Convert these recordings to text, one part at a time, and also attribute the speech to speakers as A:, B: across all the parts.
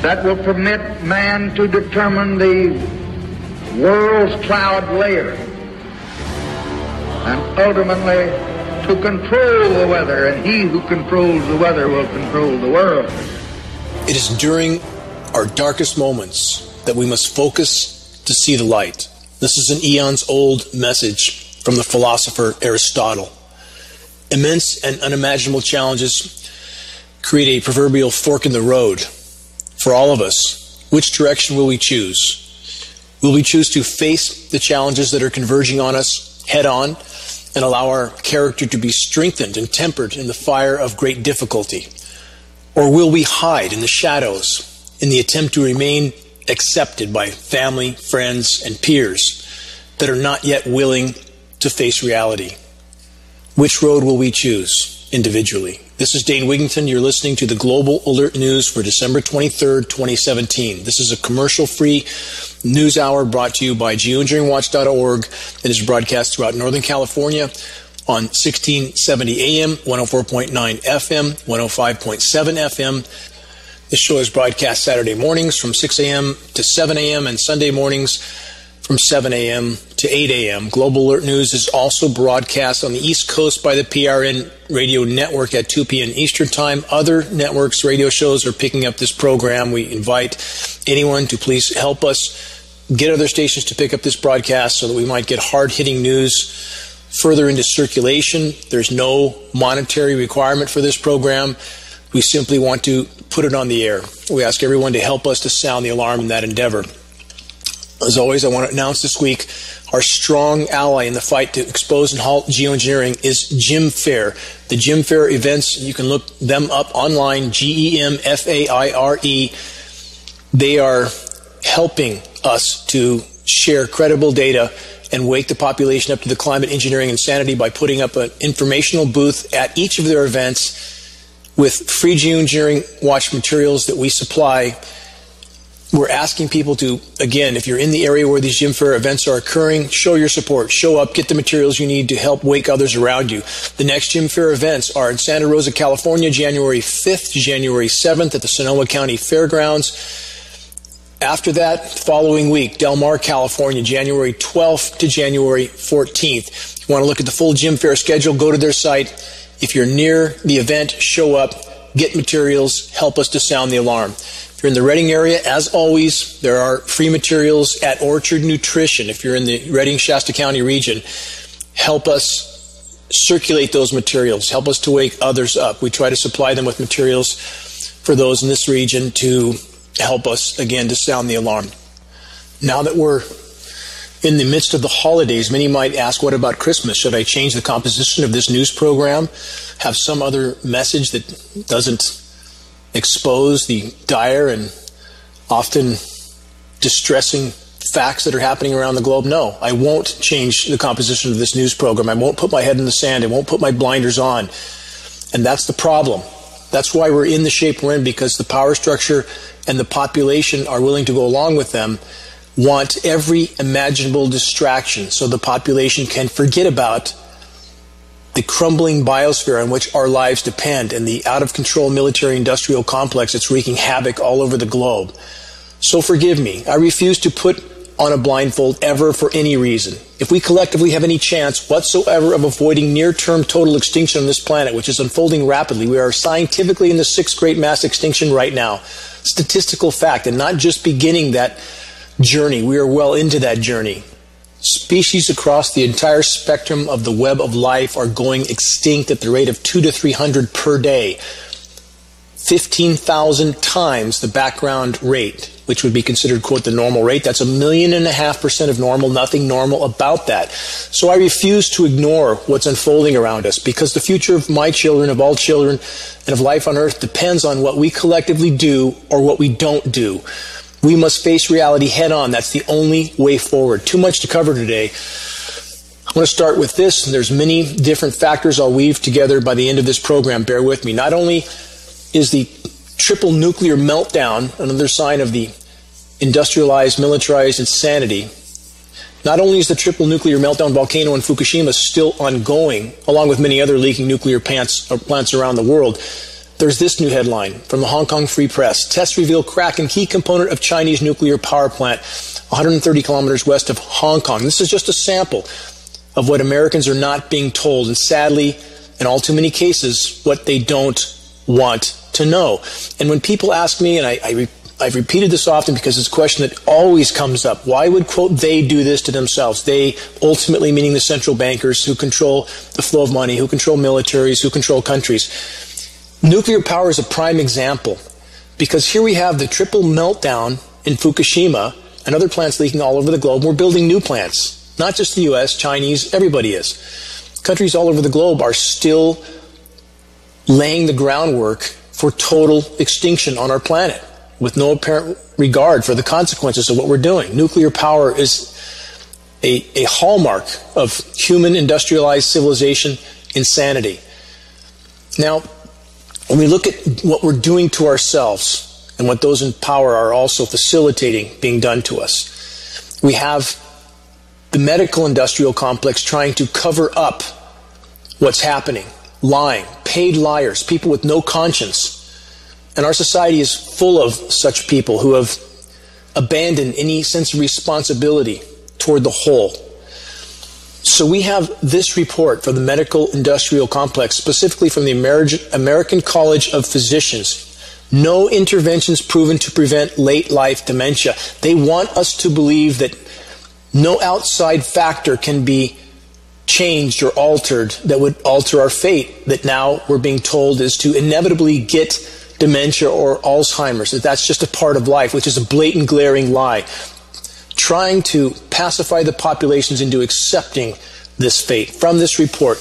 A: that will permit man to determine the world's cloud layer and ultimately to control the weather, and he who controls the weather will control the world.
B: It is during our darkest moments that we must focus to see the light. This is an eons-old message from the philosopher Aristotle. Immense and unimaginable challenges create a proverbial fork in the road for all of us. Which direction will we choose? Will we choose to face the challenges that are converging on us head on and allow our character to be strengthened and tempered in the fire of great difficulty? Or will we hide in the shadows in the attempt to remain accepted by family, friends, and peers that are not yet willing to face reality? Which road will we choose individually? This is Dane Wigington. You're listening to the Global Alert News for December 23rd, 2017. This is a commercial-free news hour brought to you by GeoEngineeringWatch.org and is broadcast throughout Northern California on 1670 AM, 104.9 FM, 105.7 FM. This show is broadcast Saturday mornings from 6 a.m. to 7 a.m. and Sunday mornings from 7 a.m. to 8 a.m. Global Alert News is also broadcast on the East Coast by the PRN radio network at 2 p.m. Eastern Time. Other networks, radio shows are picking up this program. We invite anyone to please help us get other stations to pick up this broadcast so that we might get hard-hitting news further into circulation. There's no monetary requirement for this program. We simply want to put it on the air. We ask everyone to help us to sound the alarm in that endeavor. As always, I want to announce this week our strong ally in the fight to expose and halt geoengineering is Gem Fair. The Gem Fair events, you can look them up online, GEMFAIRE. They are helping us to share credible data and wake the population up to the climate engineering insanity by putting up an informational booth at each of their events with free geoengineering watch materials that we supply. We're asking people to, again, if you're in the area where these Gem Fair events are occurring, show your support, show up, get the materials you need to help wake others around you. The next Gem Fair events are in Santa Rosa, California, January 5th to January 7th at the Sonoma County Fairgrounds. After that, following week, Del Mar, California, January 12th to January 14th. If you want to look at the full Gem Fair schedule, go to their site. If you're near the event, show up, get materials, help us to sound the alarm. If you're in the Redding area, as always, there are free materials at Orchard Nutrition. If you're in the Redding-Shasta County region, help us circulate those materials. Help us to wake others up. We try to supply them with materials for those in this region to help us, again, to sound the alarm. Now that we're in the midst of the holidays, many might ask, what about Christmas? Should I change the composition of this news program? Have some other message that doesn't expose the dire and often distressing facts that are happening around the globe? No, I won't change the composition of this news program. I won't put my head in the sand. I won't put my blinders on. And that's the problem. That's why we're in the shape we're in, because the power structure and the population are willing to go along with them, want every imaginable distraction so the population can forget about the crumbling biosphere on which our lives depend and the out-of-control military-industrial complex that's wreaking havoc all over the globe. So forgive me. I refuse to put on a blindfold ever for any reason. If we collectively have any chance whatsoever of avoiding near-term total extinction on this planet, which is unfolding rapidly, we are scientifically in the sixth great mass extinction right now. Statistical fact, and not just beginning that journey. We are well into that journey. Species across the entire spectrum of the web of life are going extinct at the rate of 200 to 300 per day. 15,000 times the background rate, which would be considered, quote, the normal rate. That's 1.5 million of normal, nothing normal about that. So I refuse to ignore what's unfolding around us, because the future of my children, of all children, and of life on Earth depends on what we collectively do or what we don't do. We must face reality head on. That's the only way forward. Too much to cover today. I want to start with this. There's many different factors I'll weave together by the end of this program. Bear with me. Not only is the triple nuclear meltdown another sign of the industrialized, militarized insanity, not only is the triple nuclear meltdown volcano in Fukushima still ongoing, along with many other leaking nuclear plants around the world, there's this new headline from the Hong Kong Free Press. Tests reveal crack in key component of Chinese nuclear power plant 130 kilometers west of Hong Kong. This is just a sample of what Americans are not being told, and sadly, in all too many cases, what they don't want to know. And when people ask me, and I've repeated this often because it's a question that always comes up, why would, quote, they do this to themselves? They, ultimately meaning the central bankers who control the flow of money, who control militaries, who control countries. Nuclear power is a prime example, because here we have the triple meltdown in Fukushima and other plants leaking all over the globe. We're building new plants, not just the U.S., Chinese, everybody is. Countries all over the globe are still laying the groundwork for total extinction on our planet with no apparent regard for the consequences of what we're doing. Nuclear power is a hallmark of human industrialized civilization insanity. Now, when we look at what we're doing to ourselves and what those in power are also facilitating being done to us, we have the medical industrial complex trying to cover up what's happening, lying, paid liars, people with no conscience. And our society is full of such people who have abandoned any sense of responsibility toward the whole. So we have this report from the medical industrial complex, specifically from the American College of Physicians. No interventions proven to prevent late life dementia. They want us to believe that no outside factor can be changed or altered that would alter our fate, that now we're being told is to inevitably get dementia or Alzheimer's, that that's just a part of life, which is a blatant, glaring lie. Trying to pacify the populations into accepting this fate from this report.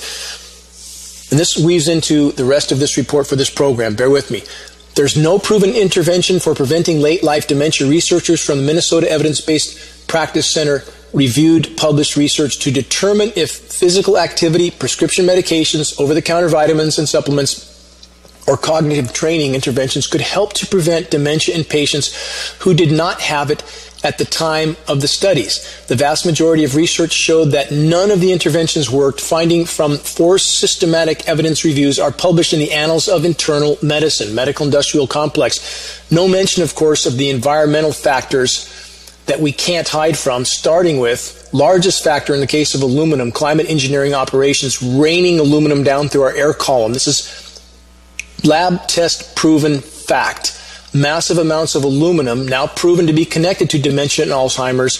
B: And this weaves into the rest of this report for this program. Bear with me. There's no proven intervention for preventing late life dementia. Researchers from the Minnesota Evidence-Based Practice Center reviewed published research to determine if physical activity, prescription medications, over-the-counter vitamins and supplements, or cognitive training interventions could help to prevent dementia in patients who did not have it at the time of the studies. The vast majority of research showed that none of the interventions worked. Findings from 4 systematic evidence reviews are published in the Annals of Internal Medicine, Medical Industrial Complex. No mention, of course, of the environmental factors that we can't hide from, starting with, largest factor in the case of aluminum, climate engineering operations, raining aluminum down through our air column. This is lab test proven fact. Massive amounts of aluminum now proven to be connected to dementia and Alzheimer's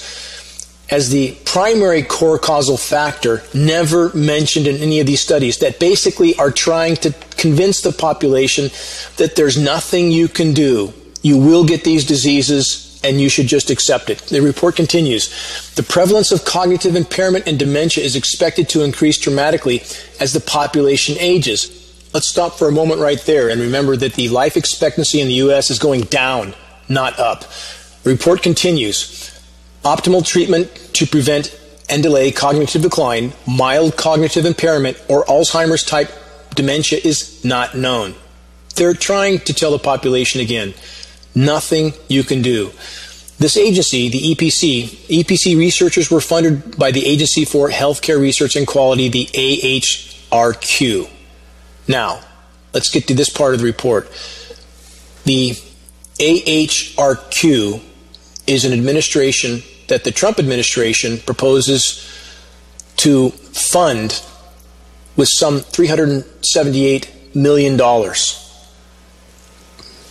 B: as the primary core causal factor, never mentioned in any of these studies, that basically are trying to convince the population that there's nothing you can do. You will get these diseases and you should just accept it. The report continues. The prevalence of cognitive impairment and dementia is expected to increase dramatically as the population ages. Let's stop for a moment right there and remember that the life expectancy in the U.S. is going down, not up. The report continues. Optimal treatment to prevent and delay cognitive decline, mild cognitive impairment, or Alzheimer's type dementia is not known. They're trying to tell the population again, nothing you can do. This agency, the EPC researchers were funded by the Agency for Healthcare Research and Quality, the AHRQ. Now, let's get to this part of the report. The AHRQ is an administration that the Trump administration proposes to fund with some $378 million.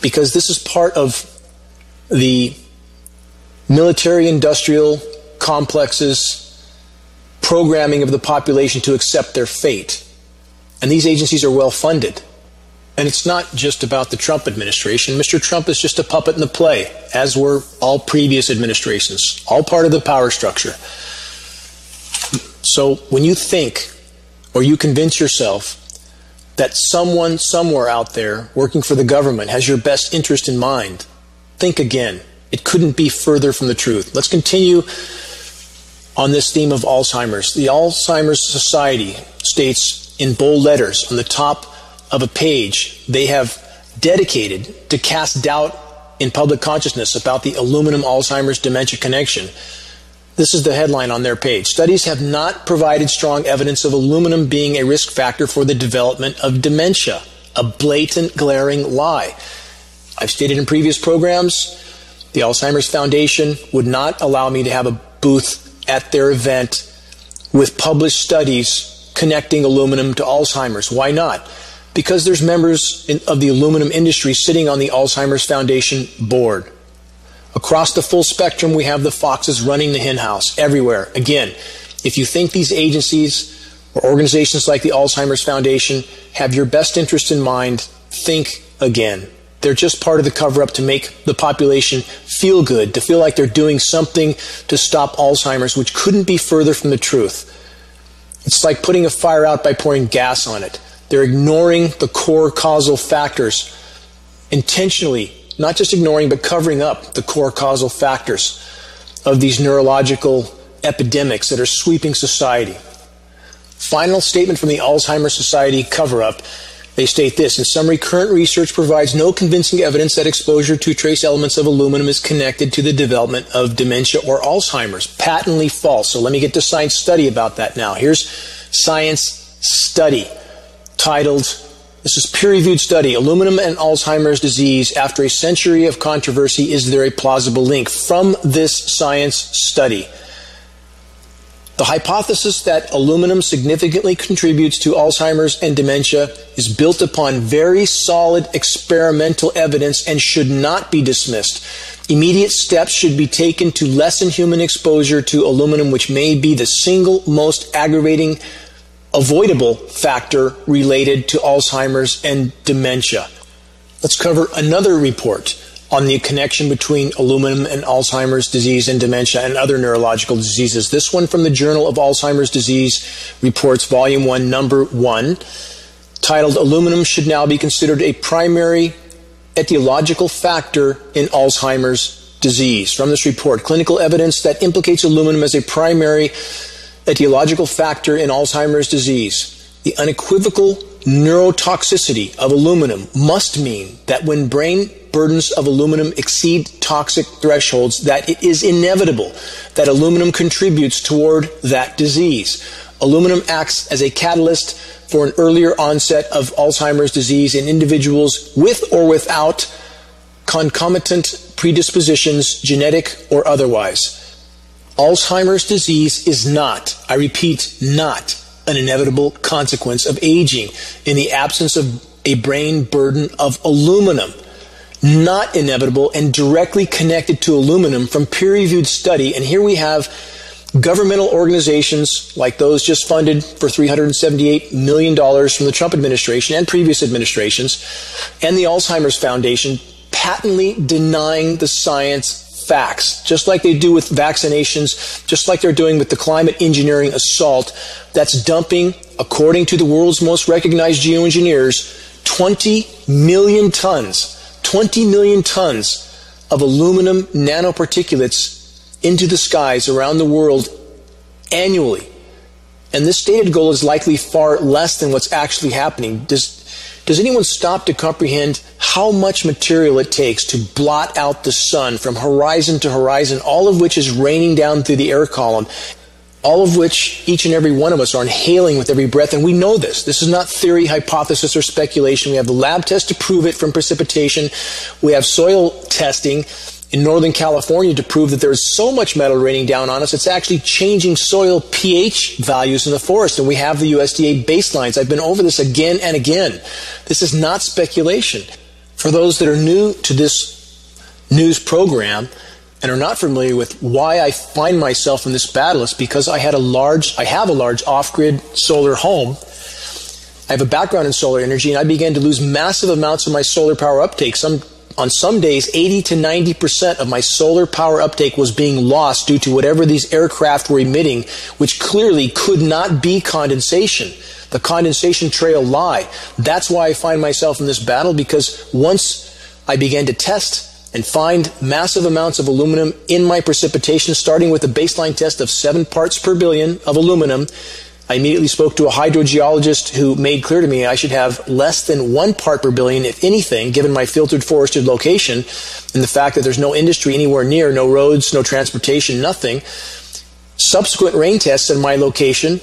B: Because this is part of the military-industrial complex's programming of the population to accept their fate. And these agencies are well funded. And it's not just about the Trump administration. Mr. Trump is just a puppet in the play, as were all previous administrations, all part of the power structure. So when you think, or you convince yourself, that someone somewhere out there working for the government has your best interest in mind, think again. It couldn't be further from the truth. Let's continue on this theme of Alzheimer's. The Alzheimer's Society states in bold letters on the top of a page they have dedicated to cast doubt in public consciousness about the aluminum Alzheimer's dementia connection. This is the headline on their page. Studies have not provided strong evidence of aluminum being a risk factor for the development of dementia. a blatant, glaring lie. I've stated in previous programs, the Alzheimer's Foundation would not allow me to have a booth at their event with published studies connecting aluminum to Alzheimer's. Why not? Because there's members of the aluminum industry sitting on the Alzheimer's Foundation board. Across the full spectrum, we have the foxes running the hen house everywhere. Again, if you think these agencies or organizations like the Alzheimer's Foundation have your best interest in mind, think again. They're just part of the cover-up to make the population feel good, to feel like they're doing something to stop Alzheimer's, which couldn't be further from the truth. It's like putting a fire out by pouring gas on it. They're ignoring the core causal factors, intentionally, not just ignoring, but covering up the core causal factors of these neurological epidemics that are sweeping society. Final statement from the Alzheimer's Society cover-up. They state this: in summary, current research provides no convincing evidence that exposure to trace elements of aluminum is connected to the development of dementia or Alzheimer's. Patently false. So let me get to science study about that now. Here's science study titled, this is peer-reviewed study, Aluminum and Alzheimer's Disease. After a century of controversy, is there a plausible link? From this science study, the hypothesis that aluminum significantly contributes to Alzheimer's and dementia is built upon very solid experimental evidence and should not be dismissed. Immediate steps should be taken to lessen human exposure to aluminum, which may be the single most aggravating avoidable factor related to Alzheimer's and dementia. Let's cover another report on the connection between aluminum and Alzheimer's disease and dementia and other neurological diseases. This one from the Journal of Alzheimer's Disease Reports, Volume 1, Number 1, titled, Aluminum Should Now Be Considered a Primary Etiological Factor in Alzheimer's Disease. From this report, clinical evidence that implicates aluminum as a primary etiological factor in Alzheimer's disease. The unequivocal neurotoxicity of aluminum must mean that when brain burdens of aluminum exceed toxic thresholds, that it is inevitable that aluminum contributes toward that disease. Aluminum acts as a catalyst for an earlier onset of Alzheimer's disease in individuals with or without concomitant predispositions, genetic or otherwise. Alzheimer's disease is not, I repeat, not an inevitable consequence of aging in the absence of a brain burden of aluminum. Not inevitable and directly connected to aluminum from peer-reviewed study. And here we have governmental organizations like those just funded for $378 million from the Trump administration and previous administrations, and the Alzheimer's Foundation patently denying the science facts, just like they do with vaccinations, just like they're doing with the climate engineering assault that's dumping, according to the world's most recognized geoengineers, 20 million tons of aluminum nanoparticulates into the skies around the world annually. And this stated goal is likely far less than what's actually happening. Does anyone stop to comprehend how much material it takes to blot out the sun from horizon to horizon, all of which is raining down through the air column, all of which each and every one of us are inhaling with every breath? And we know this. This is not theory, hypothesis, or speculation. We have the lab test to prove it from precipitation. We have soil testing in Northern California to prove that there is so much metal raining down on us, it's actually changing soil pH values in the forest. And we have the USDA baselines. I've been over this again and again. This is not speculation. For those that are new to this news program and are not familiar with why I find myself in this battle, it's because I have a large off-grid solar home. I have a background in solar energy, and I began to lose massive amounts of my solar power uptake. On some days, 80 to 90% of my solar power uptake was being lost due to whatever these aircraft were emitting, which clearly could not be condensation. The condensation trail lie. That's why I find myself in this battle, because once I began to test and find massive amounts of aluminum in my precipitation, starting with a baseline test of 7 parts per billion of aluminum, I immediately spoke to a hydrogeologist who made clear to me I should have less than 1 part per billion, if anything, given my filtered forested location and the fact that there's no industry anywhere near, no roads, no transportation, nothing. Subsequent rain tests in my location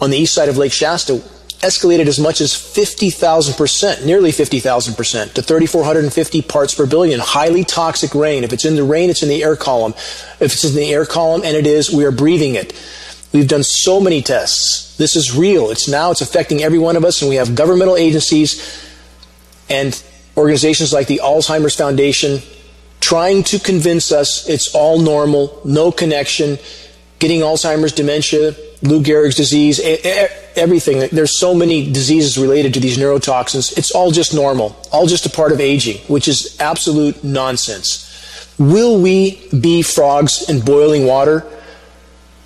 B: on the east side of Lake Shasta escalated as much as 50,000%, nearly 50,000%, to 3,450 parts per billion. Highly toxic rain. If it's in the rain, it's in the air column. If it's in the air column, and it is, we are breathing it. We've done so many tests. This is real. It's affecting every one of us, and we have governmental agencies and organizations like the Alzheimer's Foundation trying to convince us it's all normal, no connection, getting Alzheimer's, dementia, Lou Gehrig's disease, everything. There's so many diseases related to these neurotoxins. It's all just normal, all just a part of aging, which is absolute nonsense. Will we be frogs in boiling water?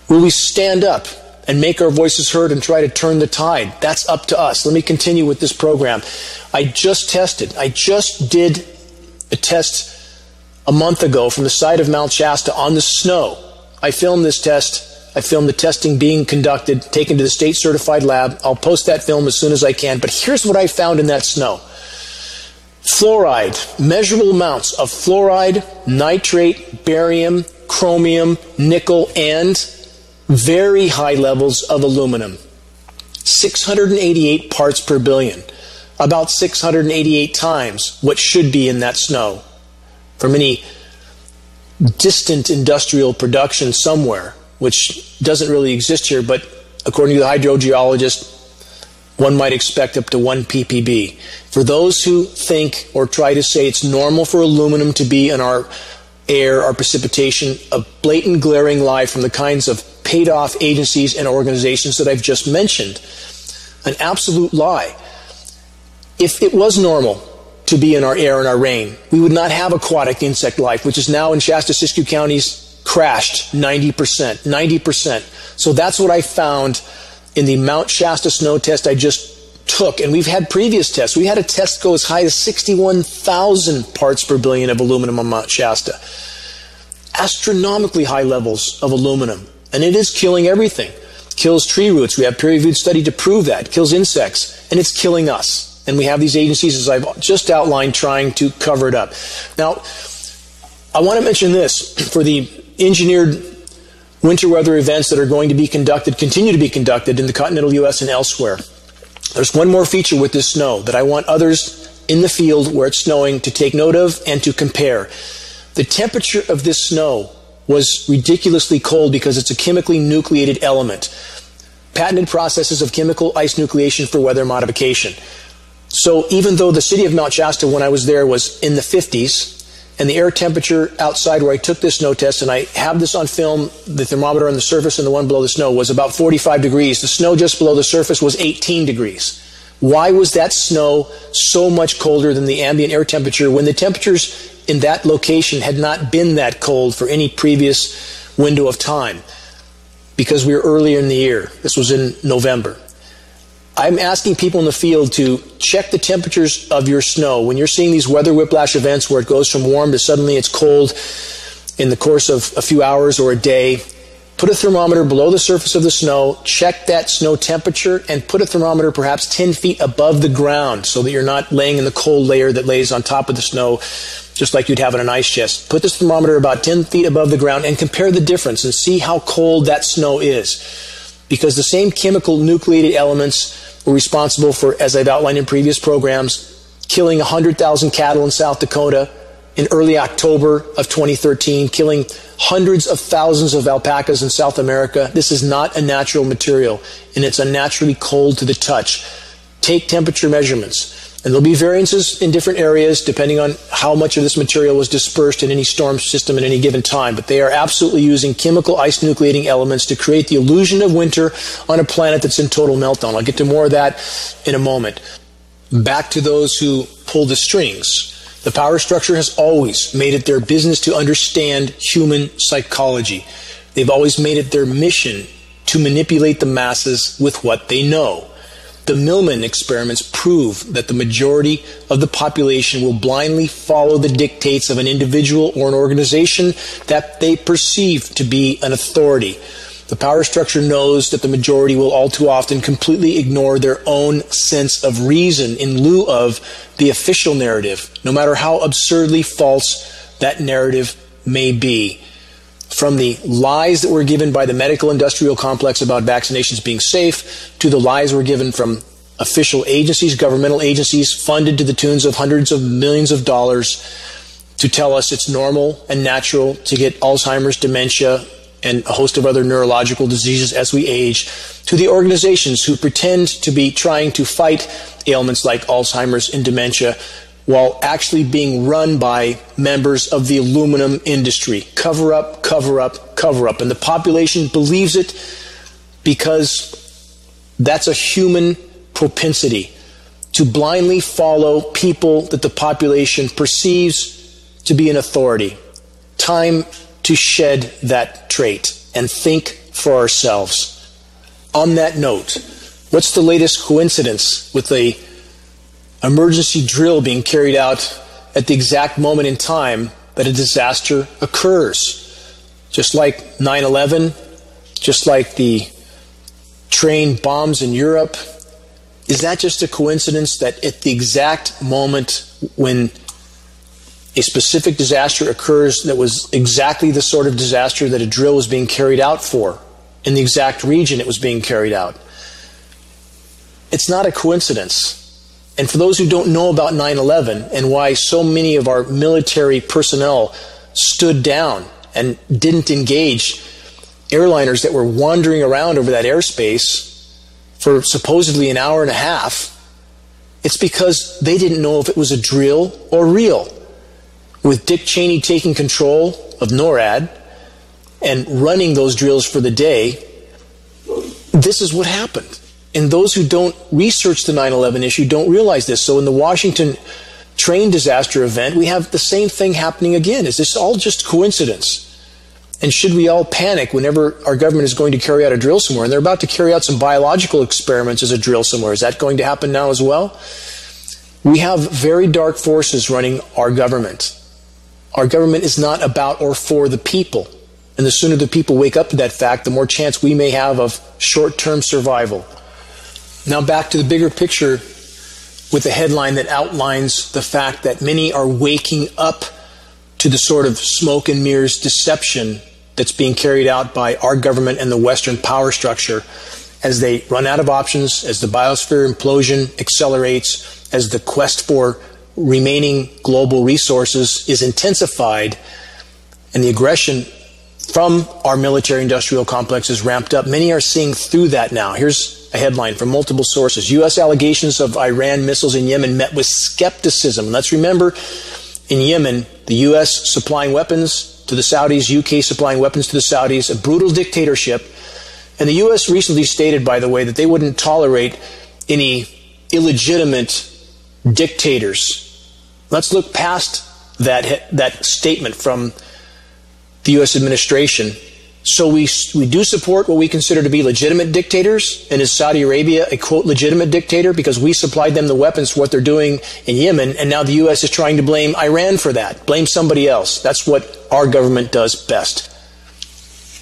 B: Will we stand up and make our voices heard and try to turn the tide? That's up to us. Let me continue with this program. I just did a test a month ago from the side of Mount Shasta on the snow. I filmed this test. I filmed the testing being conducted, taken to the state certified lab. I'll post that film as soon as I can. But here's what I found in that snow. Fluoride, measurable amounts of fluoride, nitrate, barium, chromium, nickel, and very high levels of aluminum. 688 parts per billion. About 688 times what should be in that snow from any distant industrial production somewhere, which doesn't really exist here, but according to the hydrogeologist, one might expect up to 1 ppb. For those who think or try to say it's normal for aluminum to be in our air, our precipitation, a blatant glaring lie from the kinds of paid-off agencies and organizations that I've just mentioned. An absolute lie. If it was normal to be in our air and our rain, we would not have aquatic insect life, which is now in Shasta-Siskiyou counties crashed 90%. 90%. So that's what I found in the Mount Shasta snow test I just took. And we've had previous tests. We had a test go as high as 61,000 parts per billion of aluminum on Mount Shasta. Astronomically high levels of aluminum. And it is killing everything. Kills tree roots. We have peer-reviewed study to prove that. Kills insects. And it's killing us. And we have these agencies, as I've just outlined, trying to cover it up. Now, I want to mention this. For the engineered winter weather events that are going to be conducted, continue to be conducted in the continental U.S. and elsewhere, there's one more feature with this snow that I want others in the field where it's snowing to take note of and to compare. The temperature of this snow was ridiculously cold because it's a chemically nucleated element. Patented processes of chemical ice nucleation for weather modification. So even though the city of Mount Shasta, when I was there, was in the 50s, and the air temperature outside where I took this snow test, and I have this on film, the thermometer on the surface and the one below the snow, was about 45 degrees. The snow just below the surface was 18 degrees. Why was that snow so much colder than the ambient air temperature when the temperatures in that location had not been that cold for any previous window of time? Because we were earlier in the year. This was in November. I'm asking people in the field to check the temperatures of your snow. When you're seeing these weather whiplash events where it goes from warm to suddenly it's cold in the course of a few hours or a day, put a thermometer below the surface of the snow, check that snow temperature, and put a thermometer perhaps 10 feet above the ground so that you're not laying in the cold layer that lays on top of the snow just like you'd have on an ice chest. Put this thermometer about 10 feet above the ground and compare the difference and see how cold that snow is. Because the same chemical nucleated elements were responsible for, as I've outlined in previous programs, killing 100,000 cattle in South Dakota in early October of 2013, killing hundreds of thousands of alpacas in South America. This is not a natural material, and it's unnaturally cold to the touch. Take temperature measurements. And there'll be variances in different areas depending on how much of this material was dispersed in any storm system at any given time. But they are absolutely using chemical ice nucleating elements to create the illusion of winter on a planet that's in total meltdown. I'll get to more of that in a moment. Back to those who pull the strings. The power structure has always made it their business to understand human psychology. They've always made it their mission to manipulate the masses with what they know. The Millman experiments prove that the majority of the population will blindly follow the dictates of an individual or an organization that they perceive to be an authority. The power structure knows that the majority will all too often completely ignore their own sense of reason in lieu of the official narrative, no matter how absurdly false that narrative may be. From the lies that were given by the medical industrial complex about vaccinations being safe, to the lies were given from official agencies, governmental agencies, funded to the tunes of hundreds of millions of dollars to tell us it's normal and natural to get Alzheimer's, dementia, and a host of other neurological diseases as we age, to the organizations who pretend to be trying to fight ailments like Alzheimer's and dementia while actually being run by members of the aluminum industry. Cover up, cover up, cover up. And the population believes it because that's a human propensity, to blindly follow people that the population perceives to be an authority. Time to shed that trait and think for ourselves. On that note, what's the latest coincidence with the emergency drill being carried out at the exact moment in time that a disaster occurs? Just like 9/11, just like the train bombs in Europe, is that just a coincidence that at the exact moment when a specific disaster occurs that was exactly the sort of disaster that a drill was being carried out for, in the exact region it was being carried out? It's not a coincidence. And for those who don't know about 9/11 and why so many of our military personnel stood down and didn't engage airliners that were wandering around over that airspace for supposedly an hour and a half, it's because they didn't know if it was a drill or real. With Dick Cheney taking control of NORAD and running those drills for the day, this is what happened. And those who don't research the 9/11 issue don't realize this. So in the Washington train disaster event, we have the same thing happening again. Is this all just coincidence? And should we all panic whenever our government is going to carry out a drill somewhere? And they're about to carry out some biological experiments as a drill somewhere. Is that going to happen now as well? We have very dark forces running our government. Our government is not about or for the people. And the sooner the people wake up to that fact, the more chance we may have of short-term survival. Now back to the bigger picture with a headline that outlines the fact that many are waking up to the sort of smoke and mirrors deception that's being carried out by our government and the Western power structure as they run out of options, as the biosphere implosion accelerates, as the quest for remaining global resources is intensified, and the aggression from our military-industrial complex is ramped up. Many are seeing through that now. Here's a headline from multiple sources. U.S. allegations of Iran missiles in Yemen met with skepticism. Let's remember, in Yemen, the U.S. supplying weapons to the Saudis, UK supplying weapons to the Saudis, a brutal dictatorship. And the U.S. recently stated, by the way, that they wouldn't tolerate any illegitimate dictators. Let's look past that statement from the U.S. administration. So we do support what we consider to be legitimate dictators. And is Saudi Arabia a, quote, legitimate dictator because we supplied them the weapons for what they're doing in Yemen, and now the U.S. is trying to blame Iran for that, blame somebody else. That's what our government does best.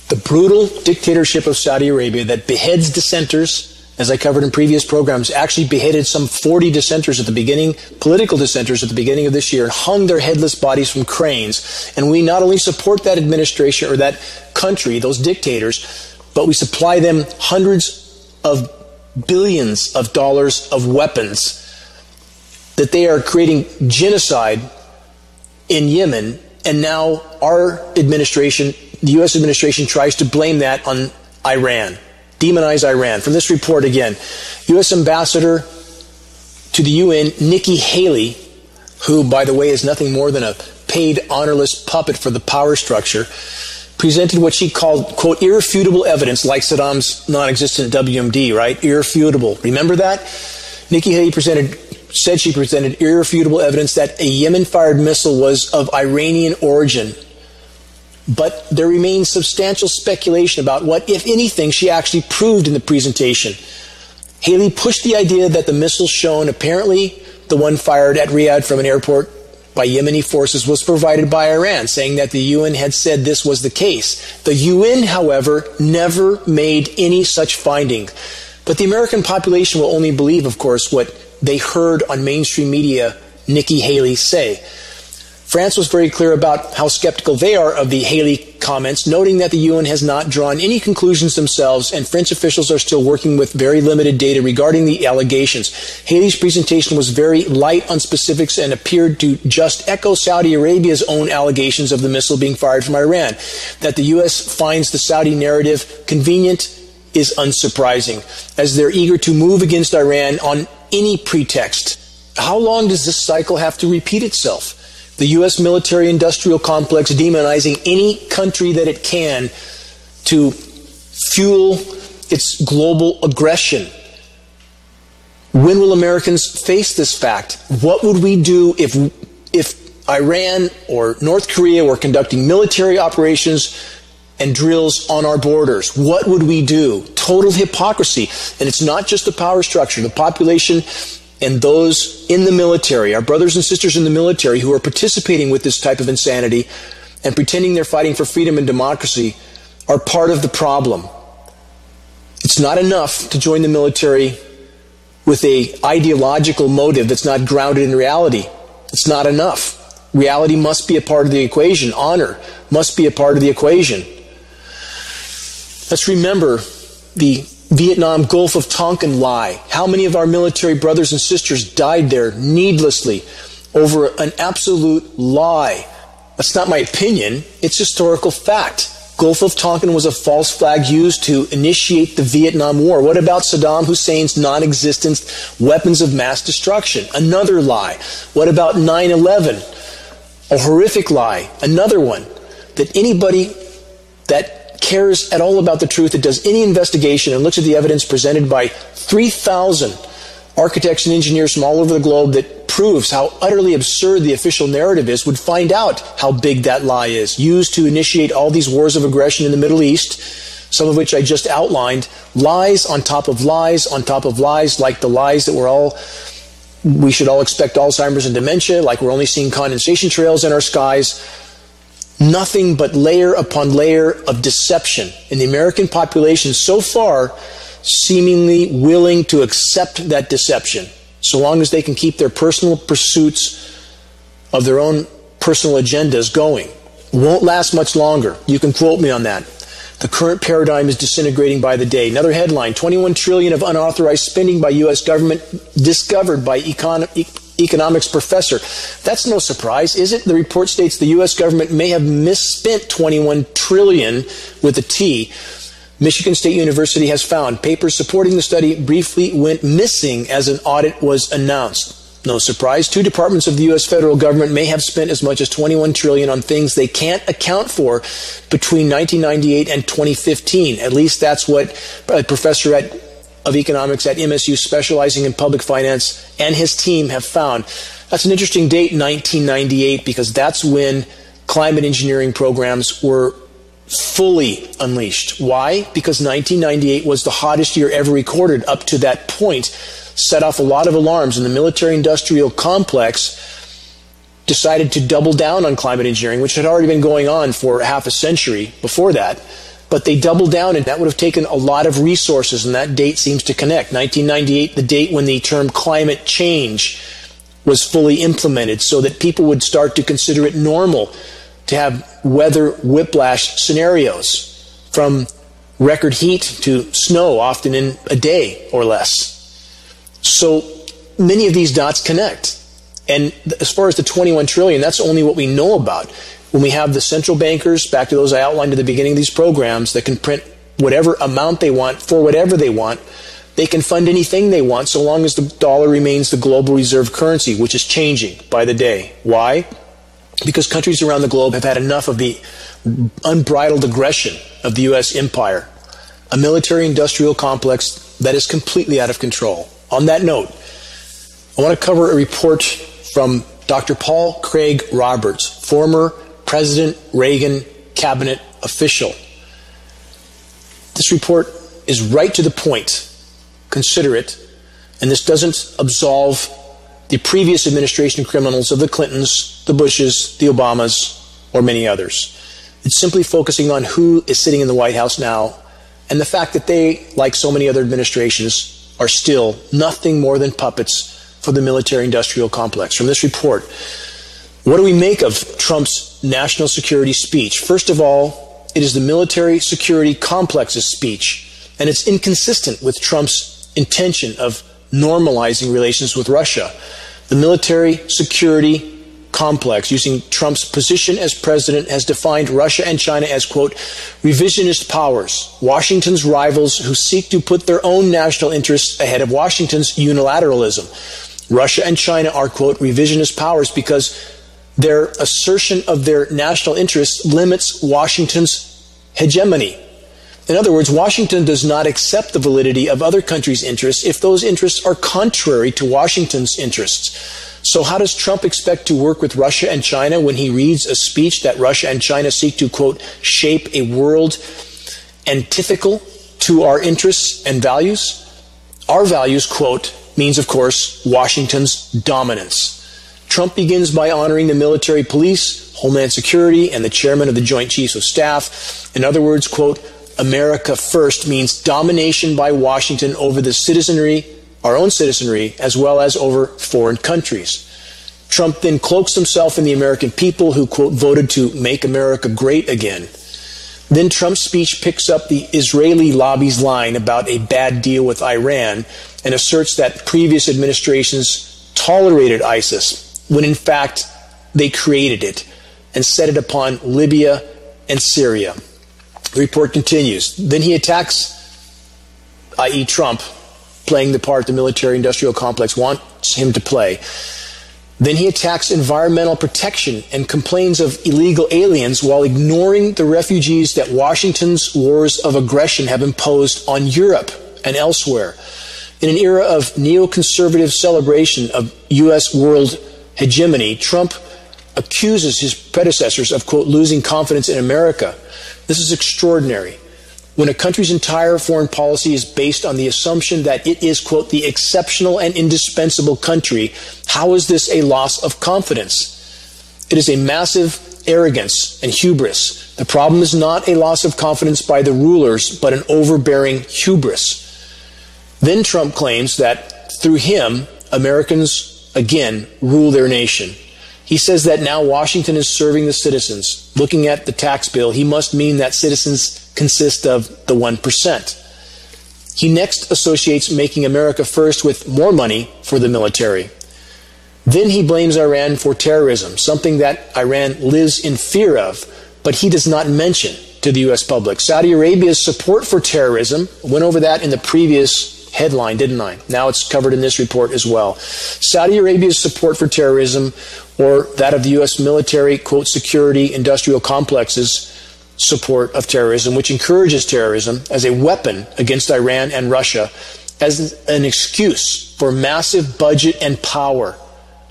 B: The brutal dictatorship of Saudi Arabia that beheads dissenters, as I covered in previous programs, actually beheaded some 40 dissenters at the beginning, political dissenters at the beginning of this year, and hung their headless bodies from cranes. And we not only support that administration or that country, those dictators, but we supply them hundreds of billions of dollars of weapons that they are creating genocide in Yemen. And now our administration, the U.S. administration, tries to blame that on Iran. Demonize Iran. From this report again, U.S. Ambassador to the UN, Nikki Haley, who, by the way, is nothing more than a paid, honorless puppet for the power structure, presented what she called, quote, irrefutable evidence, like Saddam's non-existent WMD, right? Irrefutable. Remember that? Nikki Haley said she presented irrefutable evidence that a Yemen-fired missile was of Iranian origin. But there remains substantial speculation about what, if anything, she actually proved in the presentation. Haley pushed the idea that the missile shown, apparently the one fired at Riyadh from an airport by Yemeni forces, was provided by Iran, saying that the UN had said this was the case. The UN, however, never made any such finding. But the American population will only believe, of course, what they heard on mainstream media Nikki Haley say. France was very clear about how skeptical they are of the Haley comments, noting that the UN has not drawn any conclusions themselves, and French officials are still working with very limited data regarding the allegations. Haley's presentation was very light on specifics and appeared to just echo Saudi Arabia's own allegations of the missile being fired from Iran. That the U.S. finds the Saudi narrative convenient is unsurprising, as they're eager to move against Iran on any pretext. How long does this cycle have to repeat itself? The U.S. military-industrial complex demonizing any country that it can to fuel its global aggression. When will Americans face this fact? What would we do if Iran or North Korea were conducting military operations and drills on our borders? What would we do? Total hypocrisy. And it's not just the power structure. The population and those in the military, our brothers and sisters in the military who are participating with this type of insanity and pretending they're fighting for freedom and democracy, are part of the problem. It's not enough to join the military with a ideological motive that's not grounded in reality. It's not enough. Reality must be a part of the equation. Honor must be a part of the equation. Let's remember the Vietnam Gulf of Tonkin lie. How many of our military brothers and sisters died there needlessly over an absolute lie? That's not my opinion. It's historical fact. Gulf of Tonkin was a false flag used to initiate the Vietnam War. What about Saddam Hussein's non-existent weapons of mass destruction? Another lie. What about 9/11? A horrific lie. Another one. That anybody that cares at all about the truth, that does any investigation and looks at the evidence presented by 3,000 architects and engineers from all over the globe that proves how utterly absurd the official narrative is, would find out how big that lie is, used to initiate all these wars of aggression in the Middle East, some of which I just outlined. Lies on top of lies on top of lies, like the lies that we should all expect Alzheimer's and dementia, like we're only seeing condensation trails in our skies. Nothing but layer upon layer of deception. And the American population so far seemingly willing to accept that deception, so long as they can keep their personal pursuits of their own personal agendas going. Won't last much longer. You can quote me on that. The current paradigm is disintegrating by the day. Another headline, 21 trillion of unauthorized spending by U.S. government discovered by economics professor. That's no surprise, is it? The report states the U.S. government may have misspent 21 trillion with a T. Michigan State University has found papers supporting the study briefly went missing as an audit was announced. No surprise, two departments of the U.S. federal government may have spent as much as 21 trillion on things they can't account for between 1998 and 2015. At least that's what a professor of economics at MSU specializing in public finance and his team have found. That's an interesting date, 1998, because that's when climate engineering programs were fully unleashed. Why? Because 1998 was the hottest year ever recorded up to that point, set off a lot of alarms, and the military-industrial complex decided to double down on climate engineering, which had already been going on for half a century before that. But they doubled down, and that would have taken a lot of resources, and that date seems to connect. 1998, the date when the term climate change was fully implemented, so that people would start to consider it normal to have weather whiplash scenarios, from record heat to snow, often in a day or less. So many of these dots connect. And as far as the 21 trillion, that's only what we know about. When we have the central bankers, back to those I outlined at the beginning of these programs, that can print whatever amount they want for whatever they want, they can fund anything they want so long as the dollar remains the global reserve currency, which is changing by the day. Why? Because countries around the globe have had enough of the unbridled aggression of the U.S. empire, a military-industrial complex that is completely out of control. On that note, I want to cover a report from Dr. Paul Craig Roberts, former President Reagan cabinet official. This report is right to the point. Consider it. And this doesn't absolve the previous administration criminals of the Clintons, the Bushes, the Obamas, or many others. It's simply focusing on who is sitting in the White House now, and the fact that they, like so many other administrations, are still nothing more than puppets for the military-industrial complex. From this report, What do we make of Trump's national security speech? First of all, it is the military security complex's speech, and it's inconsistent with Trump's intention of normalizing relations with Russia. The military security complex, using Trump's position as president, has defined Russia and China as, quote, revisionist powers, Washington's rivals who seek to put their own national interests ahead of Washington's unilateralism. Russia and China are, quote, revisionist powers because their assertion of their national interests limits Washington's hegemony. In other words, Washington does not accept the validity of other countries' interests if those interests are contrary to Washington's interests. So how does Trump expect to work with Russia and China when he reads a speech that Russia and China seek to, quote, shape a world antithetical to our interests and values? Our values, quote, means, of course, Washington's dominance. Trump begins by honoring the military police, Homeland Security, and the chairman of the Joint Chiefs of Staff. In other words, quote, America first means domination by Washington over the citizenry, our own citizenry, as well as over foreign countries. Trump then cloaks himself in the American people who, quote, voted to make America great again. Then Trump's speech picks up the Israeli lobby's line about a bad deal with Iran and asserts that previous administrations tolerated ISIS, when in fact they created it and set it upon Libya and Syria. The report continues. Then he attacks, i.e. Trump, playing the part the military-industrial complex wants him to play. Then he attacks environmental protection and complains of illegal aliens while ignoring the refugees that Washington's wars of aggression have imposed on Europe and elsewhere. In an era of neoconservative celebration of U.S. world hegemony, Trump accuses his predecessors of, quote, losing confidence in America. This is extraordinary. When a country's entire foreign policy is based on the assumption that it is, quote, the exceptional and indispensable country, how is this a loss of confidence? It is a massive arrogance and hubris. The problem is not a loss of confidence by the rulers, but an overbearing hubris. Then Trump claims that through him, Americans again rule their nation. He says that now Washington is serving the citizens. Looking at the tax bill, he must mean that citizens consist of the 1%. He next associates making America first with more money for the military. Then he blames Iran for terrorism, something that Iran lives in fear of, but he does not mention to the U.S. public. Saudi Arabia's support for terrorism, went over that in the previous headline, didn't I? Now it's covered in this report as well. Saudi Arabia's support for terrorism, or that of the U.S. military, quote, security industrial complexes support of terrorism, which encourages terrorism as a weapon against Iran and Russia, as an excuse for massive budget and power.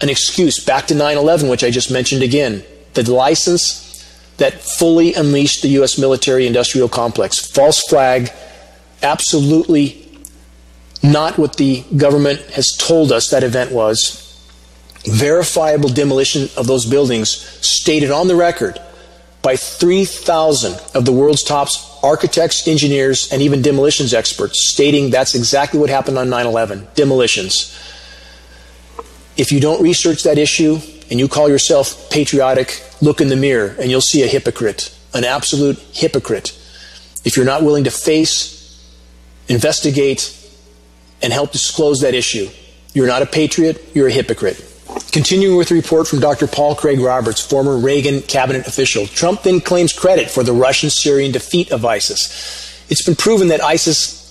B: An excuse back to 9/11, which I just mentioned again. The license that fully unleashed the U.S. military industrial complex. False flag, absolutely not what the government has told us that event was. Verifiable demolition of those buildings stated on the record by 3,000 of the world's top architects, engineers, and even demolitions experts, stating that's exactly what happened on 9/11, demolitions. If you don't research that issue and you call yourself patriotic, look in the mirror and you'll see a hypocrite, an absolute hypocrite. If you're not willing to face, investigate, and help disclose that issue, you're not a patriot, you're a hypocrite. Continuing with the report from Dr. Paul Craig Roberts, former Reagan cabinet official, Trump then claims credit for the Russian-Syrian defeat of ISIS. It's been proven that ISIS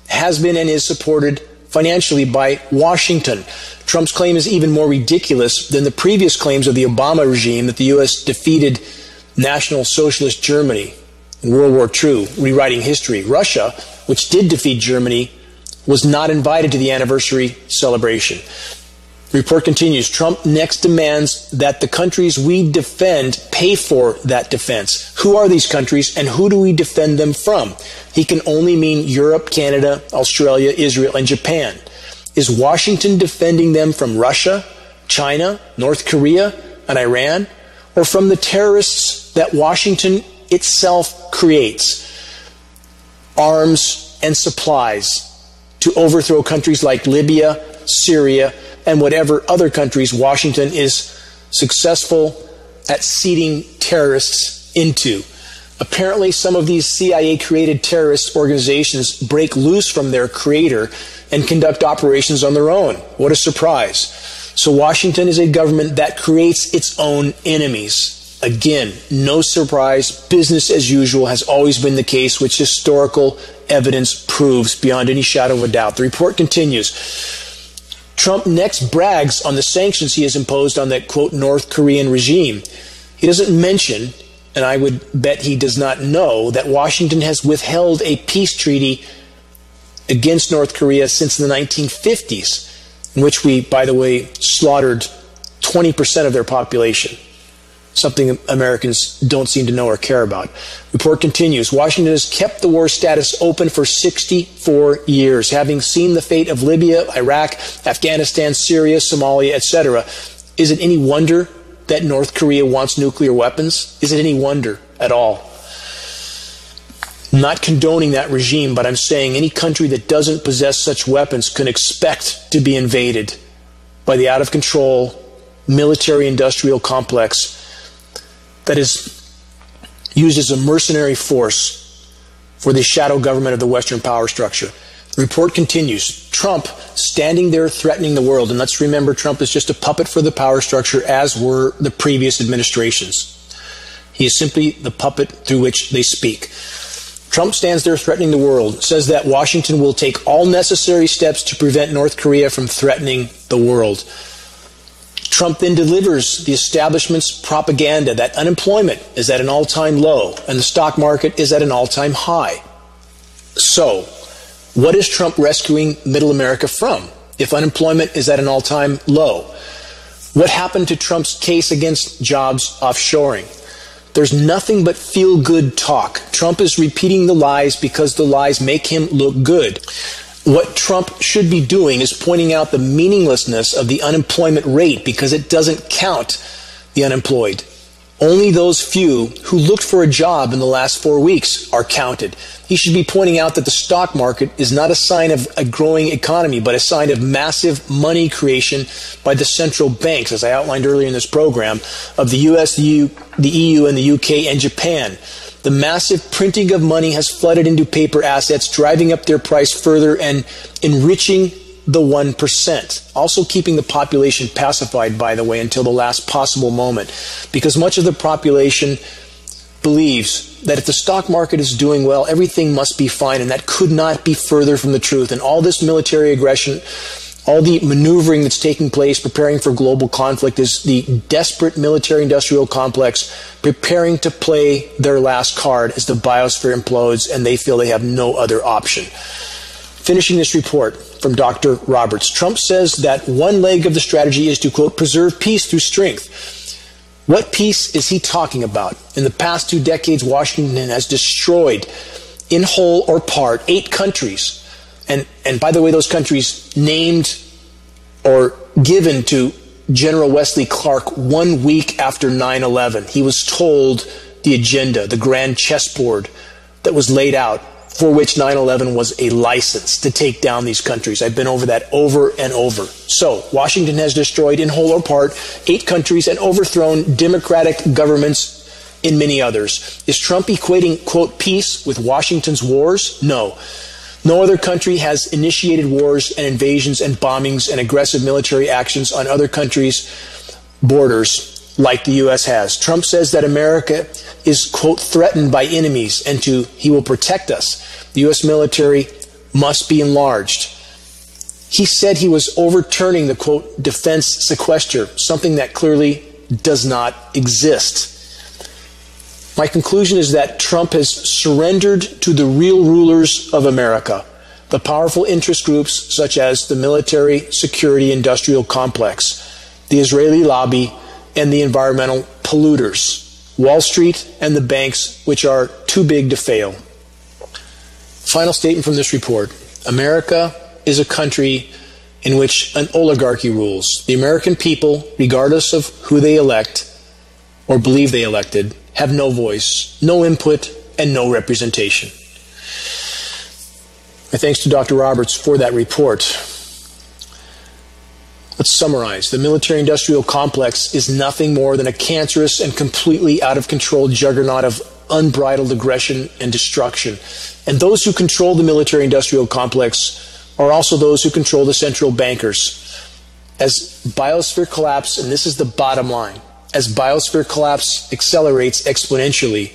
B: has been and is supported financially by Washington. Trump's claim is even more ridiculous than the previous claims of the Obama regime that the U.S. defeated National Socialist Germany in World War II, rewriting history. Russia, which did defeat Germany, was not invited to the anniversary celebration. The report continues. Trump next demands that the countries we defend pay for that defense. Who are these countries and who do we defend them from? He can only mean Europe, Canada, Australia, Israel, and Japan. Is Washington defending them from Russia, China, North Korea, and Iran, or from the terrorists that Washington itself creates? Arms and supplies to overthrow countries like Libya, Syria, and whatever other countries Washington is successful at seeding terrorists into. Apparently, some of these CIA-created terrorist organizations break loose from their creator and conduct operations on their own. What a surprise. So Washington is a government that creates its own enemies. Again, no surprise, business as usual has always been the case, which historical evidence proves beyond any shadow of a doubt. The report continues. Trump next brags on the sanctions he has imposed on that, quote, North Korean regime. He doesn't mention, and I would bet he does not know, that Washington has withheld a peace treaty against North Korea since the 1950s, in which we, by the way, slaughtered 20% of their population. Something Americans don't seem to know or care about. Report continues. Washington has kept the war status open for 64 years, having seen the fate of Libya, Iraq, Afghanistan, Syria, Somalia, etc. Is it any wonder that North Korea wants nuclear weapons? Is it any wonder at all? I'm not condoning that regime, but I'm saying any country that doesn't possess such weapons can expect to be invaded by the out-of-control military-industrial complex that is used as a mercenary force for the shadow government of the Western power structure. The report continues. Trump standing there threatening the world, and let's remember Trump is just a puppet for the power structure, as were the previous administrations. He is simply the puppet through which they speak. Trump stands there threatening the world, says that Washington will take all necessary steps to prevent North Korea from threatening the world. Trump then delivers the establishment's propaganda that unemployment is at an all-time low and the stock market is at an all-time high. So, what is Trump rescuing Middle America from if unemployment is at an all-time low? What happened to Trump's case against jobs offshoring? There's nothing but feel-good talk. Trump is repeating the lies because the lies make him look good. What Trump should be doing is pointing out the meaninglessness of the unemployment rate because it doesn't count the unemployed. Only those few who looked for a job in the last 4 weeks are counted. He should be pointing out that the stock market is not a sign of a growing economy, but a sign of massive money creation by the central banks, as I outlined earlier in this program, of the US, the EU, and the UK, and Japan. The massive printing of money has flooded into paper assets, driving up their price further and enriching the 1%. Also keeping the population pacified, by the way, until the last possible moment. Because much of the population believes that if the stock market is doing well, everything must be fine, and that could not be further from the truth. And all this military aggression, all the maneuvering that's taking place, preparing for global conflict, is the desperate military-industrial complex preparing to play their last card as the biosphere implodes and they feel they have no other option. Finishing this report from Dr. Roberts, Trump says that one leg of the strategy is to, quote, preserve peace through strength. What peace is he talking about? In the past 2 decades, Washington has destroyed, in whole or part, 8 countries. And by the way, those countries named or given to General Wesley Clark 1 week after 9/11. He was told the agenda, the grand chessboard that was laid out, for which 9/11 was a license to take down these countries. I've been over that over and over. So, Washington has destroyed, in whole or part, 8 countries and overthrown democratic governments in many others. Is Trump equating, quote, peace with Washington's wars? No. No other country has initiated wars and invasions and bombings and aggressive military actions on other countries' borders like the U.S. has. Trump says that America is, quote, threatened by enemies and he will protect us. The U.S. military must be enlarged. He said he was overturning the, quote, defense sequester, something that clearly does not exist. My conclusion is that Trump has surrendered to the real rulers of America, the powerful interest groups such as the military, security, industrial complex, the Israeli lobby, and the environmental polluters, Wall Street and the banks, which are too big to fail. Final statement from this report. America is a country in which an oligarchy rules. The American people, regardless of who they elect or believe they elected, have no voice, no input, and no representation. My thanks to Dr. Roberts for that report. Let's summarize. The military-industrial complex is nothing more than a cancerous and completely out-of-control juggernaut of unbridled aggression and destruction. And those who control the military-industrial complex are also those who control the central bankers. As biosphere collapse, and this is the bottom line, as biosphere collapse accelerates exponentially,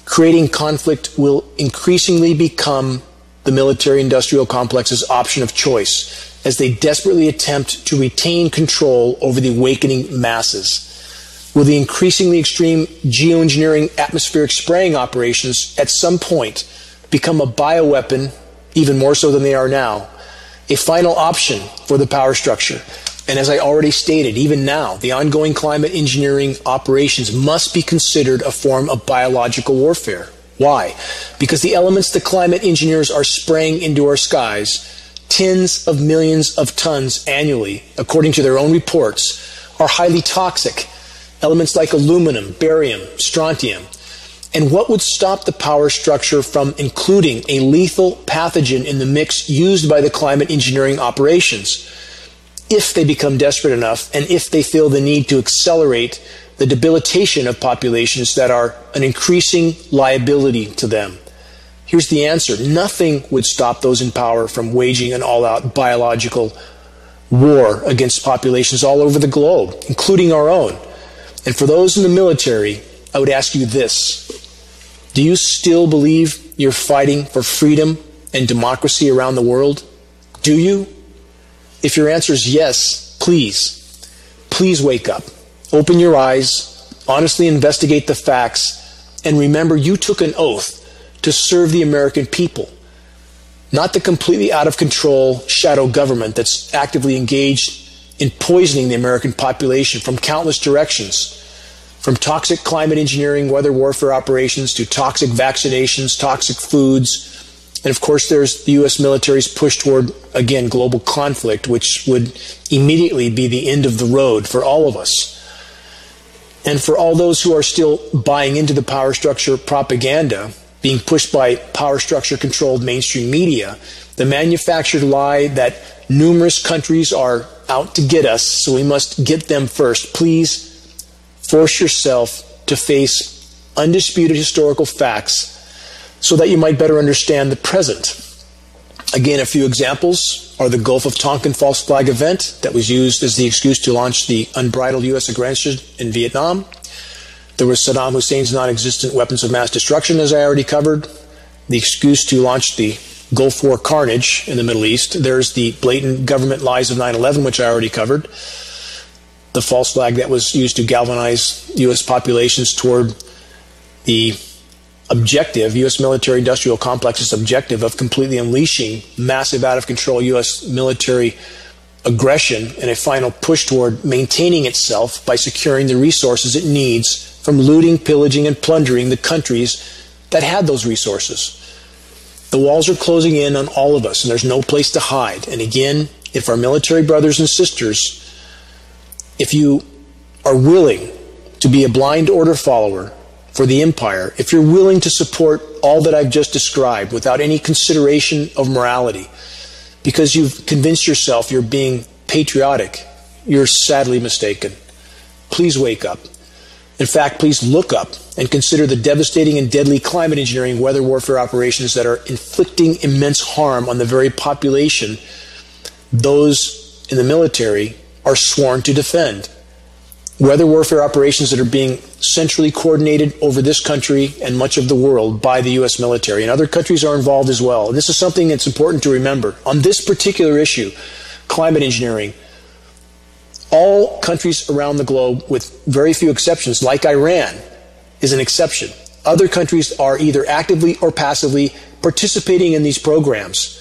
B: creating conflict will increasingly become the military-industrial complex's option of choice as they desperately attempt to retain control over the awakening masses. Will the increasingly extreme geoengineering atmospheric spraying operations at some point become a bioweapon, even more so than they are now, a final option for the power structure? And as I already stated, even now, the ongoing climate engineering operations must be considered a form of biological warfare. Why? Because the elements the climate engineers are spraying into our skies, tens of millions of tons annually, according to their own reports, are highly toxic. Elements like aluminum, barium, strontium. And what would stop the power structure from including a lethal pathogen in the mix used by the climate engineering operations? If they become desperate enough, and if they feel the need to accelerate the debilitation of populations that are an increasing liability to them. Here's the answer. Nothing would stop those in power from waging an all-out biological war against populations all over the globe, including our own. And for those in the military, I would ask you this. Do you still believe you're fighting for freedom and democracy around the world? Do you? If your answer is yes, please wake up. Open your eyes, honestly investigate the facts, and remember you took an oath to serve the American people, not the completely out of control shadow government that's actively engaged in poisoning the American population from countless directions, from toxic climate engineering, weather warfare operations, to toxic vaccinations, toxic foods. And of course, there's the U.S. military's push toward, again, global conflict, which would immediately be the end of the road for all of us. And for all those who are still buying into the power structure propaganda, being pushed by power structure-controlled mainstream media, the manufactured lie that numerous countries are out to get us, so we must get them first. Please force yourself to face undisputed historical facts so that you might better understand the present. Again, a few examples are the Gulf of Tonkin false flag event that was used as the excuse to launch the unbridled U.S. aggression in Vietnam. There was Saddam Hussein's non-existent weapons of mass destruction, as I already covered. The excuse to launch the Gulf War carnage in the Middle East. There's the blatant government lies of 9/11, which I already covered. The false flag that was used to galvanize U.S. populations toward the objective, U.S. military-industrial complex's objective of completely unleashing massive out-of-control U.S. military aggression and a final push toward maintaining itself by securing the resources it needs from looting, pillaging, and plundering the countries that had those resources. The walls are closing in on all of us, and there's no place to hide. And again, if our military brothers and sisters, if you are willing to be a blind order follower for the empire, if you're willing to support all that I've just described without any consideration of morality, because you've convinced yourself you're being patriotic, you're sadly mistaken. Please wake up. In fact, please look up and consider the devastating and deadly climate engineering weather warfare operations that are inflicting immense harm on the very population those in the military are sworn to defend. Weather warfare operations that are being centrally coordinated over this country and much of the world by the U.S. military, and other countries are involved as well. And this is something that's important to remember. On this particular issue, climate engineering, all countries around the globe, with very few exceptions, like Iran, is an exception. Other countries are either actively or passively participating in these programs.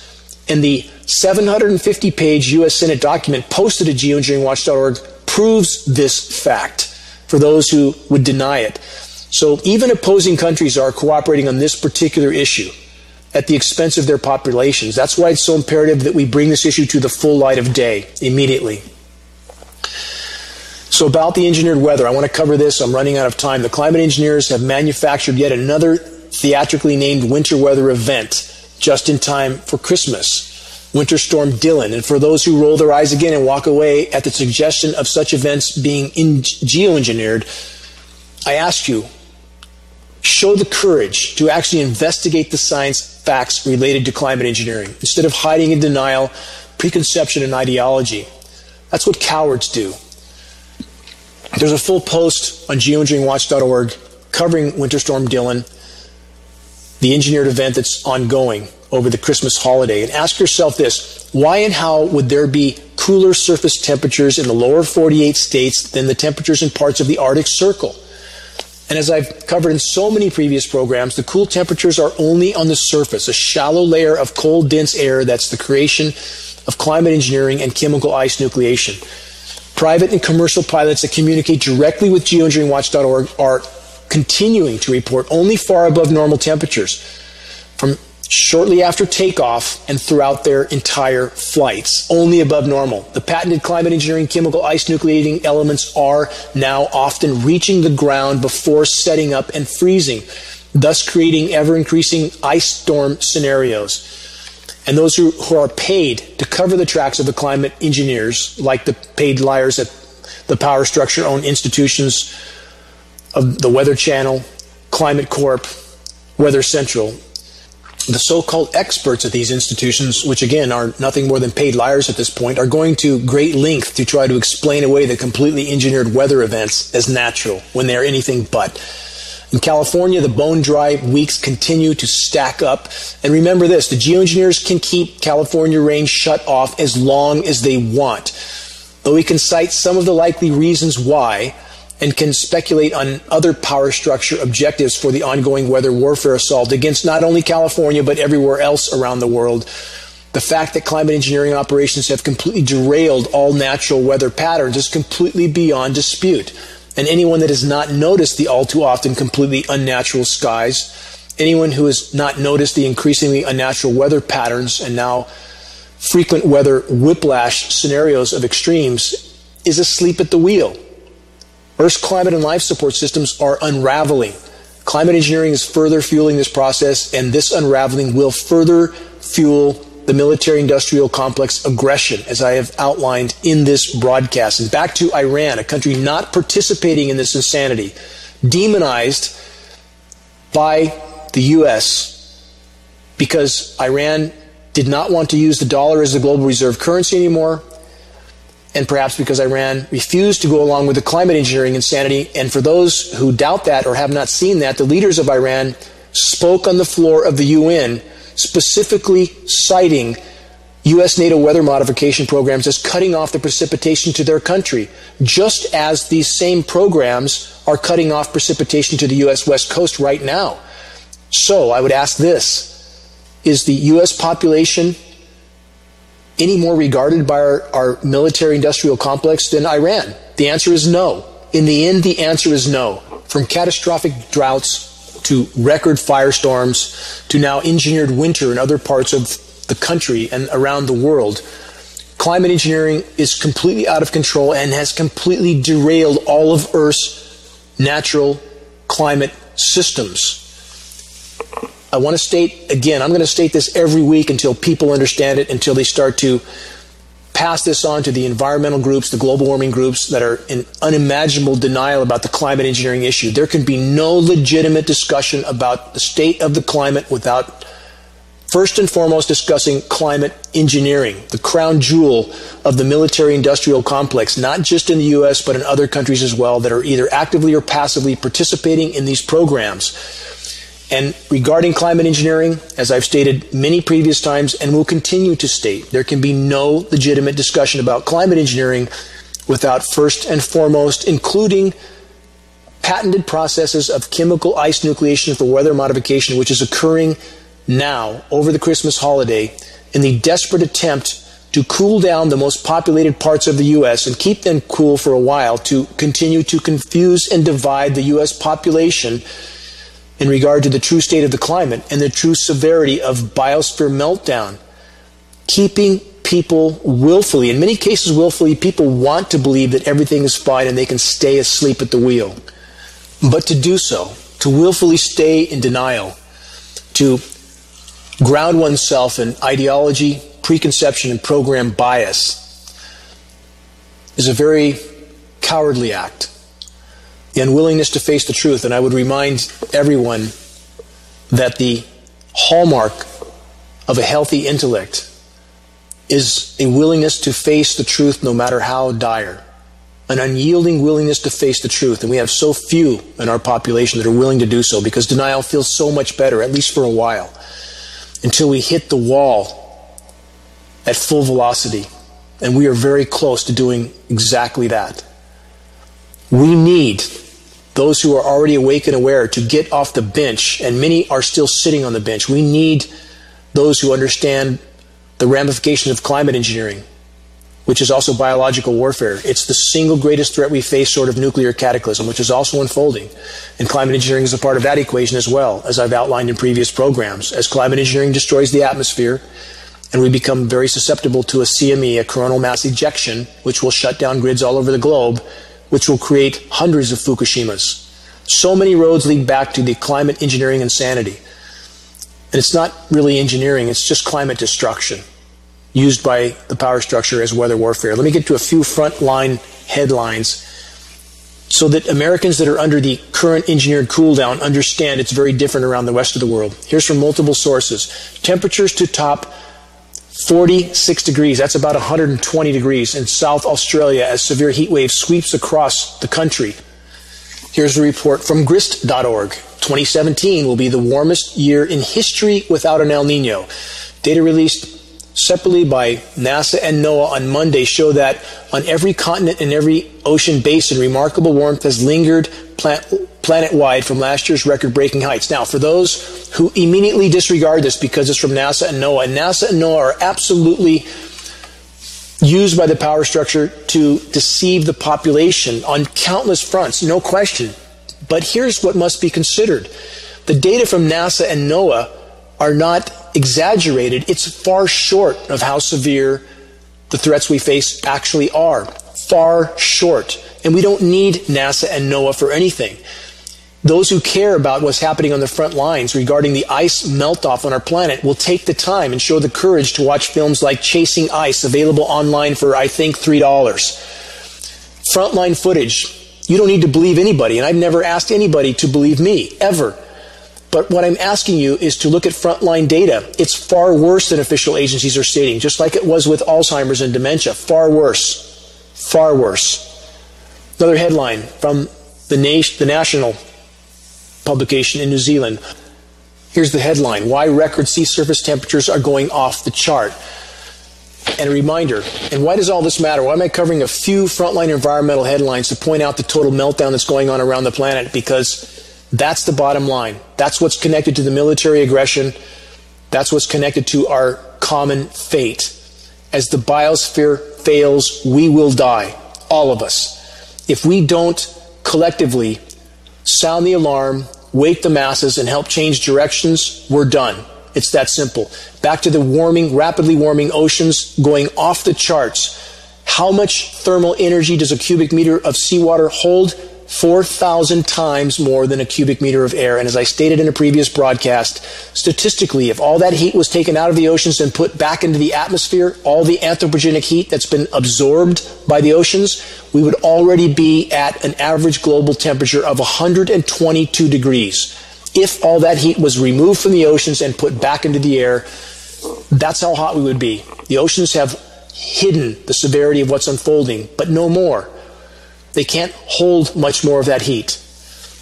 B: And the 750-page U.S. Senate document posted at geoengineeringwatch.org proves this fact for those who would deny it. So even opposing countries are cooperating on this particular issue at the expense of their populations. That's why it's so imperative that we bring this issue to the full light of day immediately. So about the engineered weather, I want to cover this. I'm running out of time. The climate engineers have manufactured yet another theatrically named winter weather event just in time for Christmas. Winter Storm Dylan. And for those who roll their eyes again and walk away at the suggestion of such events being geoengineered, I ask you, show the courage to actually investigate the science facts related to climate engineering instead of hiding in denial, preconception, and ideology. That's what cowards do. There's a full post on geoengineeringwatch.org covering Winter Storm Dylan, the engineered event that's ongoing over the Christmas holiday. And ask yourself this: why and how would there be cooler surface temperatures in the lower 48 states than the temperatures in parts of the Arctic Circle? And as I've covered in so many previous programs, the cool temperatures are only on the surface, a shallow layer of cold, dense air that's the creation of climate engineering and chemical ice nucleation. Private and commercial pilots that communicate directly with geoengineeringwatch.org are continuing to report only far above normal temperatures from shortly after takeoff and throughout their entire flights, only above normal. The patented climate engineering chemical ice nucleating elements are now often reaching the ground before setting up and freezing, thus creating ever-increasing ice storm scenarios. And those who are paid to cover the tracks of the climate engineers, like the paid liars at the power structure-owned institutions of the Weather Channel, Climate Corp, Weather Central, the so-called experts at these institutions, which again are nothing more than paid liars at this point, are going to great length to try to explain away the completely engineered weather events as natural when they are anything but. In California, the bone-dry weeks continue to stack up. And remember this, the geoengineers can keep California rain shut off as long as they want. Though we can cite some of the likely reasons why, and can speculate on other power structure objectives for the ongoing weather warfare assault against not only California but everywhere else around the world, the fact that climate engineering operations have completely derailed all natural weather patterns is completely beyond dispute. And anyone that has not noticed the all too often completely unnatural skies, anyone who has not noticed the increasingly unnatural weather patterns and now frequent weather whiplash scenarios of extremes is asleep at the wheel. Earth's climate and life support systems are unraveling. Climate engineering is further fueling this process, and this unraveling will further fuel the military-industrial complex aggression, as I have outlined in this broadcast. And back to Iran, a country not participating in this insanity, demonized by the U.S. because Iran did not want to use the dollar as the global reserve currency anymore, and perhaps because Iran refused to go along with the climate engineering insanity. And for those who doubt that or have not seen that, the leaders of Iran spoke on the floor of the UN, specifically citing U.S. NATO weather modification programs as cutting off the precipitation to their country, just as these same programs are cutting off precipitation to the U.S. West Coast right now. So I would ask this: is the U.S. population any more regarded by our military-industrial complex than Iran? The answer is no. In the end, the answer is no. From catastrophic droughts to record firestorms to now engineered winter in other parts of the country and around the world, climate engineering is completely out of control and has completely derailed all of Earth's natural climate systems. I want to state, again, I'm going to state this every week until people understand it, until they start to pass this on to the environmental groups, the global warming groups that are in unimaginable denial about the climate engineering issue. There can be no legitimate discussion about the state of the climate without first and foremost discussing climate engineering, the crown jewel of the military-industrial complex, not just in the U.S. but in other countries as well, that are either actively or passively participating in these programs. And regarding climate engineering, as I've stated many previous times and will continue to state, there can be no legitimate discussion about climate engineering without first and foremost including patented processes of chemical ice nucleation for weather modification, which is occurring now over the Christmas holiday in the desperate attempt to cool down the most populated parts of the U.S. and keep them cool for a while, to continue to confuse and divide the U.S. population in regard to the true state of the climate and the true severity of biosphere meltdown. Keeping people willfully, in many cases willfully, people want to believe that everything is fine and they can stay asleep at the wheel. But to do so, to willfully stay in denial, to ground oneself in ideology, preconception and program bias is a very cowardly act. The unwillingness to face the truth. And I would remind everyone that the hallmark of a healthy intellect is a willingness to face the truth no matter how dire. An unyielding willingness to face the truth. And we have so few in our population that are willing to do so because denial feels so much better, at least for a while, until we hit the wall at full velocity. And we are very close to doing exactly that. We need those who are already awake and aware to get off the bench, and many are still sitting on the bench. We need those who understand the ramifications of climate engineering, which is also biological warfare. It's the single greatest threat we face short of nuclear cataclysm, which is also unfolding. And climate engineering is a part of that equation as well, as I've outlined in previous programs. As climate engineering destroys the atmosphere, and we become very susceptible to a CME, a coronal mass ejection, which will shut down grids all over the globe, which will create hundreds of Fukushimas. So many roads lead back to the climate engineering insanity. And it's not really engineering, it's just climate destruction, used by the power structure as weather warfare. Let me get to a few frontline headlines so that Americans that are under the current engineered cool down understand it's very different around the rest of the world. Here's from multiple sources. Temperatures to top 46 degrees, that's about 120 degrees in South Australia as severe heat wave sweeps across the country. Here's a report from grist.org. 2017 will be the warmest year in history without an El Nino. Data released separately by NASA and NOAA on Monday show that on every continent and every ocean basin, remarkable warmth has lingered planet-wide from last year's record-breaking heights. Now, for those who immediately disregard this because it's from NASA and NOAA, are absolutely used by the power structure to deceive the population on countless fronts, no question. But here's what must be considered. The data from NASA and NOAA are not exaggerated. It's far short of how severe the threats we face actually are. Far short. And we don't need NASA and NOAA for anything. Those who care about what's happening on the front lines regarding the ice melt-off on our planet will take the time and show the courage to watch films like Chasing Ice, available online for, I think, $3. Frontline footage. You don't need to believe anybody, and I've never asked anybody to believe me, ever. But what I'm asking you is to look at frontline data. It's far worse than official agencies are stating, just like it was with Alzheimer's and dementia. Far worse. Far worse. Another headline from the National publication in New Zealand. Here's the headline: Why record sea surface temperatures are going off the chart. And a reminder, and why does all this matter? Why am I covering a few frontline environmental headlines to point out the total meltdown that's going on around the planet? Because that's the bottom line. That's what's connected to the military aggression. That's what's connected to our common fate. As the biosphere fails, we will die. All of us. If we don't collectively sound the alarm, wake the masses, and help change directions, we're done. It's that simple. Back to the rapidly warming oceans going off the charts. How much thermal energy does a cubic meter of seawater hold? 4,000 times more than a cubic meter of air. And as I stated in a previous broadcast, statistically, if all that heat was taken out of the oceans and put back into the atmosphere, all the anthropogenic heat that's been absorbed by the oceans, we would already be at an average global temperature of 122 degrees. If all that heat was removed from the oceans and put back into the air, that's how hot we would be. The oceans have hidden the severity of what's unfolding, but no more. They can't hold much more of that heat.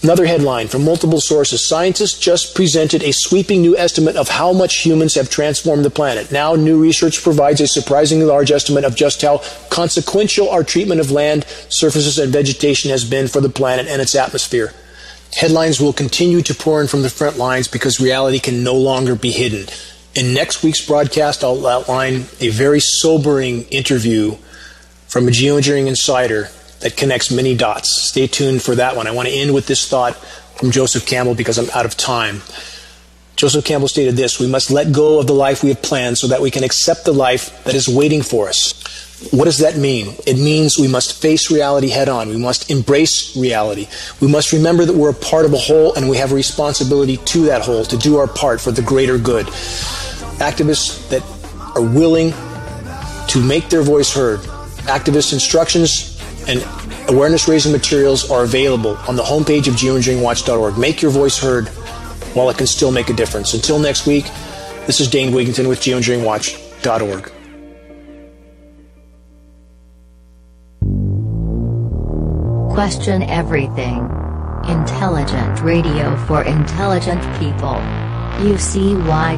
B: Another headline from multiple sources. Scientists just presented a sweeping new estimate of how much humans have transformed the planet. Now, new research provides a surprisingly large estimate of just how consequential our treatment of land, surfaces, and vegetation has been for the planet and its atmosphere. Headlines will continue to pour in from the front lines because reality can no longer be hidden. In next week's broadcast, I'll outline a very sobering interview from a geoengineering insider that connects many dots. Stay tuned for that one. I want to end with this thought from Joseph Campbell because I'm out of time. Joseph Campbell stated this: we must let go of the life we have planned so that we can accept the life that is waiting for us. What does that mean? It means we must face reality head on. We must embrace reality. We must remember that we're a part of a whole and we have a responsibility to that whole to do our part for the greater good. Activists that are willing to make their voice heard. Activist instructions and awareness-raising materials are available on the homepage of GeoEngineeringWatch.org. Make your voice heard while it can still make a difference. Until next week, this is Dane Wigington with GeoEngineeringWatch.org.
C: Question everything. Intelligent radio for intelligent people. UCY.tv